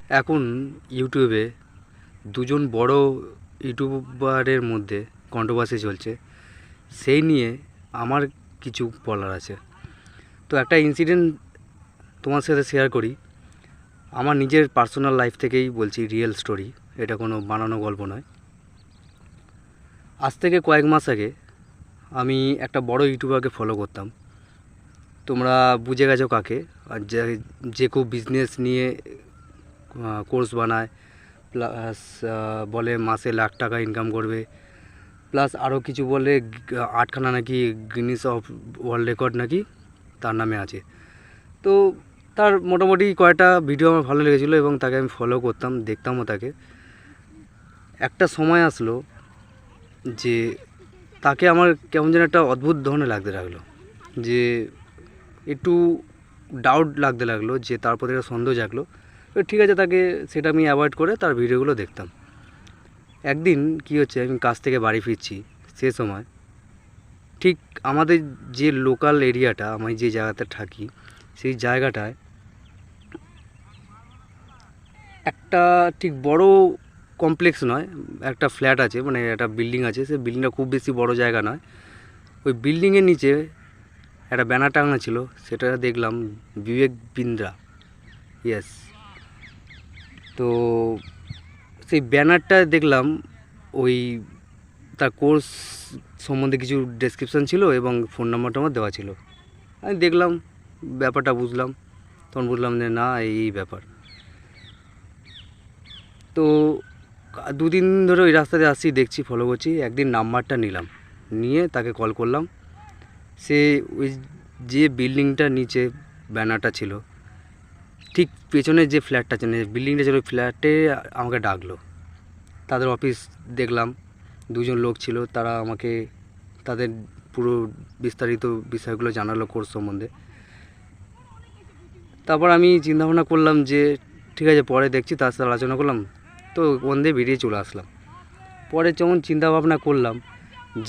এখন ইউটিউবে দুজন বড় ইউটিউবারের মধ্যে কন্ট্রোভার্সি চলছে, সেই নিয়ে আমার কিছু বলার আছে। তো একটা ইনসিডেন্ট তোমার সাথে শেয়ার করি, আমার নিজের পার্সোনাল লাইফ থেকেই বলছি, রিয়েল স্টোরি, এটা কোনো বানানো গল্প নয়। আজ থেকে কয়েক মাস আগে আমি একটা বড় ইউটিউবারকে ফলো করতাম, তোমরা বুঝে গেছো কাকে। আর যে খুব বিজনেস নিয়ে কোর্স বানায়, প্লাস বলে মাসে লাখ টাকা ইনকাম করবে, প্লাস আরও কিছু বলে 8খানা নাকি গিনিস অফ ওয়ার্ল্ড রেকর্ড নাকি তার নামে আছে। তো তার মোটামুটি কয়েকটা ভিডিও আমার ভালো লেগেছিলো এবং তাকে আমি ফলো করতাম, দেখতামও তাকে। একটা সময় আসলো যে তাকে আমার কেমন যেন একটা অদ্ভুত ধরনের লাগতে লাগলো, যে একটু ডাউট লাগতে লাগলো, যে তার প্রতি একটা সন্দেহ জাগলো। ঠিক আছে, তাকে সেটা আমি অ্যাভয়েড করে তার ভিডিওগুলো দেখতাম। একদিন কি হচ্ছে, আমি কাজ থেকে বাড়ি ফিরছি, সে সময় ঠিক আমাদের যে লোকাল এরিয়াটা, আমি যে জায়গাতে থাকি সেই জায়গাটায় একটা ঠিক বড় কমপ্লেক্স নয়, একটা ফ্ল্যাট আছে, মানে একটা বিল্ডিং আছে। সেই বিল্ডিংটা খুব বেশি বড় জায়গা নয়। ওই বিল্ডিংয়ের নিচে একটা ব্যানার টাঙানো ছিল, সেটা দেখলাম বিবেক বিন্দ্রা, ইয়েস। তো সেই ব্যানারটা দেখলাম, ওই তার কোর্স সম্বন্ধে কিছু ডেসক্রিপশান ছিল এবং ফোন নাম্বারটা আমার দেওয়া ছিল। আমি দেখলাম, ব্যাপারটা বুঝলাম, তখন বুঝলাম যে না, এই ব্যাপার। তো 2-3 দিন ধরে ওই রাস্তাতে আসছি, দেখছি, ফলো করছি। একদিন নাম্বারটা নিলাম, নিয়ে তাকে কল করলাম। সে ওই যে বিল্ডিংটার নিচে ব্যানারটা ছিল, ঠিক পেছনে যে ফ্ল্যাটটা ছিল, বিল্ডিংটা ছিল, ওই ফ্ল্যাটে আমাকে ডাকলো। তাদের অফিস দেখলাম, 2জন লোক ছিল, তারা আমাকে তাদের পুরো বিস্তারিত বিষয়গুলো জানালো কোর্স সম্বন্ধে। তারপর আমি চিন্তাভাবনা করলাম যে ঠিক আছে, পরে দেখছি, তার সাথে আলোচনা করলাম, তো ওখান দিয়ে বেরিয়ে চলে আসলাম। পরে যখন চিন্তাভাবনা করলাম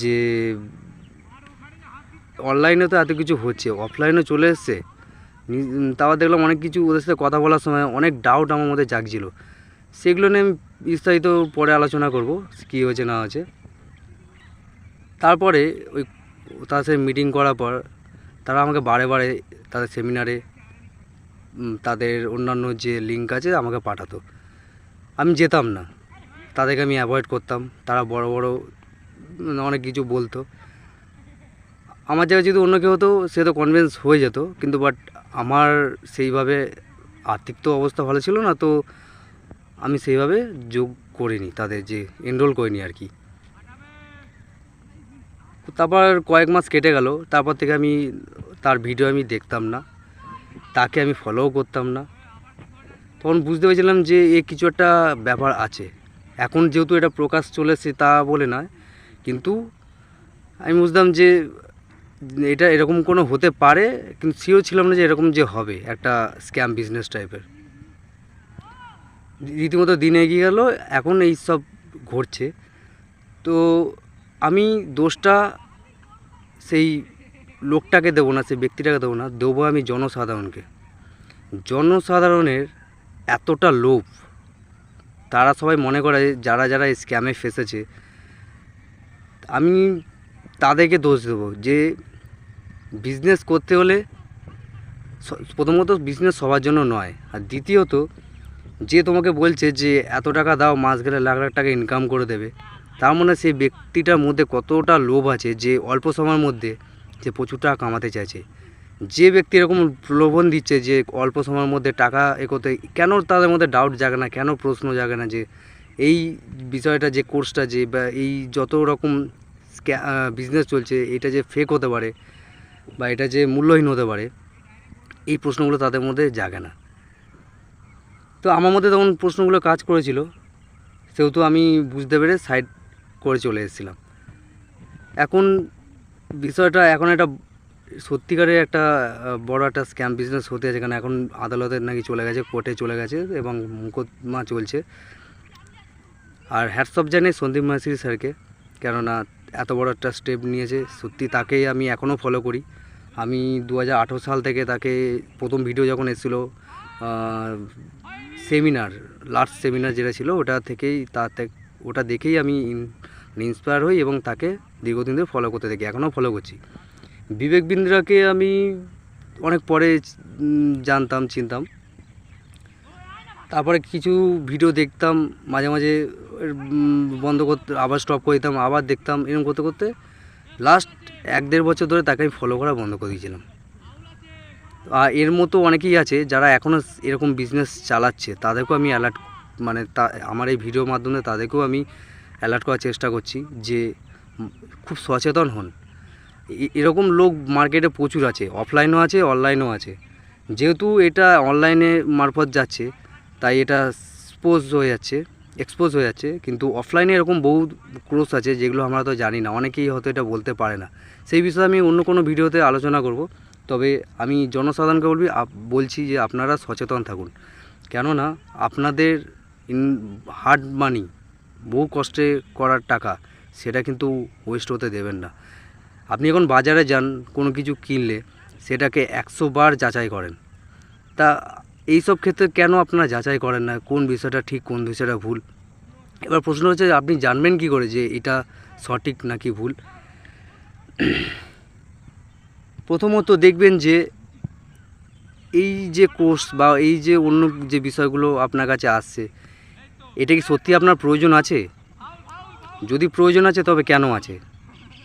যে অনলাইনে তো এত কিছু হচ্ছে, অফলাইনেও চলে এসছে, তারপর দেখলাম অনেক কিছু ওদের সাথে কথা বলার সময় অনেক ডাউট আমার মধ্যে জাগছিল। সেগুলো নিয়ে আমি বিস্তারিত পরে আলোচনা করব, কী হয়েছে না হয়েছে। তারপরে ওই তার সাথে মিটিং করার পর তারা আমাকে বারে বারে তাদের সেমিনারে তাদের অন্যান্য যে লিঙ্ক আছে আমাকে পাঠাতো। আমি যেতাম না, তাদেরকে আমি অ্যাভয়েড করতাম। তারা বড় বড় অনেক কিছু বলতো। আমার জায়গায় যদি অন্য কেউ হতো, সে তো কনভিন্স হয়ে যেত, কিন্তু বাট আমার সেইভাবে আর্থিক তো অবস্থা ভালো ছিল না, তো আমি সেইভাবে যোগ করিনি, তাদের যে এনরোল করিনি আর কি। তারপর কয়েক মাস কেটে গেল, তারপর থেকে আমি তার ভিডিও আমি দেখতাম না, তাকে আমি ফলোও করতাম না। তখন বুঝতে পেরেছিলাম যে এ কিছু একটা ব্যাপার আছে। এখন যেহেতু এটা প্রকাশ চলেছে তা বলে নয়, কিন্তু আমি বুঝতাম যে এটা এরকম কোনো হতে পারে, কিন্তু সিওর ছিলাম না যে এরকম যে হবে, একটা স্ক্যাম বিজনেস টাইপের। রীতিমতো দিন এগিয়ে গেল, এখন এই সব ঘটছে। তো আমি দোষটা সেই লোকটাকে দেবো না, সেই ব্যক্তিটাকে দেবো না, দেবো আমি জনসাধারণকে। জনসাধারণের এতটা লোভ, তারা সবাই মনে করে যারা যারা এই স্ক্যামে ফেসেছে, আমি তাদেরকে দোষ দেবো যে বিজনেস করতে হলে প্রথমত বিজনেস সবার জন্য নয়, আর দ্বিতীয়ত যে তোমাকে বলছে যে এত টাকা দাও, মাস গেলে লাখ লাখ টাকা ইনকাম করে দেবে, তার মানে সেই ব্যক্তিটার মধ্যে কতটা লোভ আছে যে অল্প সময়ের মধ্যে যে প্রচুর টাকা কামাতে চাইছে। যে ব্যক্তি এরকম প্রলোভন দিচ্ছে যে অল্প সময়ের মধ্যে টাকা এগোতে, কেন তাদের মধ্যে ডাউট জাগে না, কেন প্রশ্ন জাগে না যে এই বিষয়টা, যে কোর্সটা, যে বা এই যত রকম বিজনেস চলছে, এটা যে ফেক হতে পারে বা এটা যে মূল্যহীন হতে পারে, এই প্রশ্নগুলো তাদের মধ্যে জাগে না। তো আমার মধ্যে তখন প্রশ্নগুলো কাজ করেছিল, সেহেতু আমি বুঝতে পেরে সাইড করে চলে এসেছিলাম। এখন বিষয়টা এখন একটা সত্যিকারের একটা বড় একটা স্ক্যাম বিজনেস হতে আছে, যেখানে এখন আদালতে নাকি চলে গেছে, কোর্টে চলে গেছে এবং মোকদ্দমা চলছে। আর হ্যাটস অফ জানাই সন্দীপ মাসির স্যারকে, কেননা এত বড় একটা স্টেপ নিয়েছে। সত্যি তাকেই আমি এখনও ফলো করি। আমি 2018 সাল থেকে তাকে প্রথম ভিডিও যখন এসেছিলো সেমিনার, লাস্ট সেমিনার যেটা ছিল ওটা দেখেই আমি ইন্সপায়ার হই এবং তাকে দীর্ঘদিন ধরে ফলো করতে থাকি, এখনও ফলো করছি। বিবেক বিন্দ্রাকে আমি অনেক পরে জানতাম, চিনতাম। তারপরে কিছু ভিডিও দেখতাম, মাঝে মাঝে বন্ধ করতে, আবার স্টপ করে দিতাম, আবার দেখতাম। এরকম করতে করতে লাস্ট 1-1.5 বছর ধরে তাকে আমি ফলো করা বন্ধ করে দিয়েছিলাম। আর এর মতো অনেকেই আছে যারা এখনও এরকম বিজনেস চালাচ্ছে, তাদেরকেও আমি অ্যালার্ট, মানে আমার এই ভিডিওর মাধ্যমে তাদেরকেও আমি অ্যালার্ট করার চেষ্টা করছি যে খুব সচেতন হন। এরকম লোক মার্কেটে প্রচুর আছে, অফলাইনও আছে, অনলাইনও আছে। যেহেতু এটা অনলাইনে মারফত যাচ্ছে, তাই এটা এক্সপোজ হয়ে যাচ্ছে। কিন্তু অফলাইনে এরকম বহু কোর্স আছে যেগুলো আমরা তো জানি না, অনেকেই হয়তো এটা বলতে পারে না। সেই বিষয়ে আমি অন্য কোনো ভিডিওতে আলোচনা করব। তবে আমি জনসাধারণকে বলছি যে আপনারা সচেতন থাকুন, কেননা আপনাদের হার্ড মানি, বহু কষ্টে করার টাকা, সেটা কিন্তু ওয়েস্ট হতে দেবেন না। আপনি এখন বাজারে যান, কোনো কিছু কিনলে সেটাকে 100 বার যাচাই করেন। তা এই সব ক্ষেত্রে কেন আপনারা যাচাই করেন না, কোন বিষয়টা ঠিক, কোন বিষয়টা ভুল? এবার প্রশ্ন হচ্ছে আপনি জানবেন কি করে যে এটা সঠিক নাকি ভুল? প্রথমত দেখবেন যে এই যে কোর্স বা এই যে অন্য যে বিষয়গুলো আপনার কাছে আসছে, এটা কি সত্যি আপনার প্রয়োজন আছে? যদি প্রয়োজন আছে তবে কেন আছে,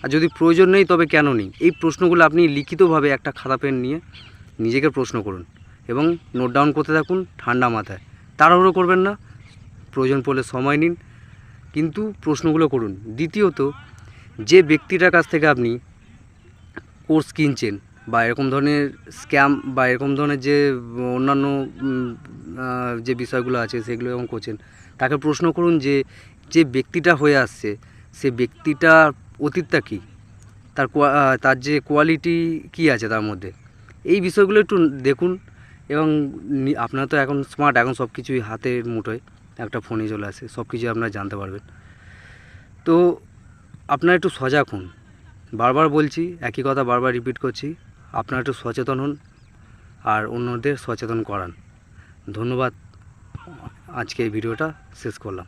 আর যদি প্রয়োজন নেই তবে কেন নেই? এই প্রশ্নগুলো আপনি লিখিতভাবে একটা খাতা পেন নিয়ে নিজেকে প্রশ্ন করুন এবং নোট ডাউন করতে থাকুন ঠান্ডা মাথায়। তাড়াহুড়ো করবেন না, প্রয়োজন পড়লে সময় নিন, কিন্তু প্রশ্নগুলো করুন। দ্বিতীয়ত, যে ব্যক্তিটার কাছ থেকে আপনি কোর্স কিনছেন বা এরকম ধরনের স্ক্যাম বা এরকম ধরনের যে অন্যান্য যে বিষয়গুলো আছে সেগুলো এরকম করছেন, তাকে প্রশ্ন করুন যে যে ব্যক্তিটা হয়ে আসছে সে ব্যক্তিটার অতীতটা কী, তার যে কোয়ালিটি কী আছে তার মধ্যে, এই বিষয়গুলো একটু দেখুন। এবং আপনারা তো এখন স্মার্ট, এখন সব কিছুই হাতের মুঠোয়, একটা ফোনে চলে আসে, সব কিছু আপনারা জানতে পারবেন। তো আপনারা একটু সজাগ হন, বারবার বলছি, একই কথা বারবার রিপিট করছি, আপনারা একটু সচেতন হন আর অন্যদের সচেতন করান। ধন্যবাদ, আজকে এই ভিডিওটা শেষ করলাম।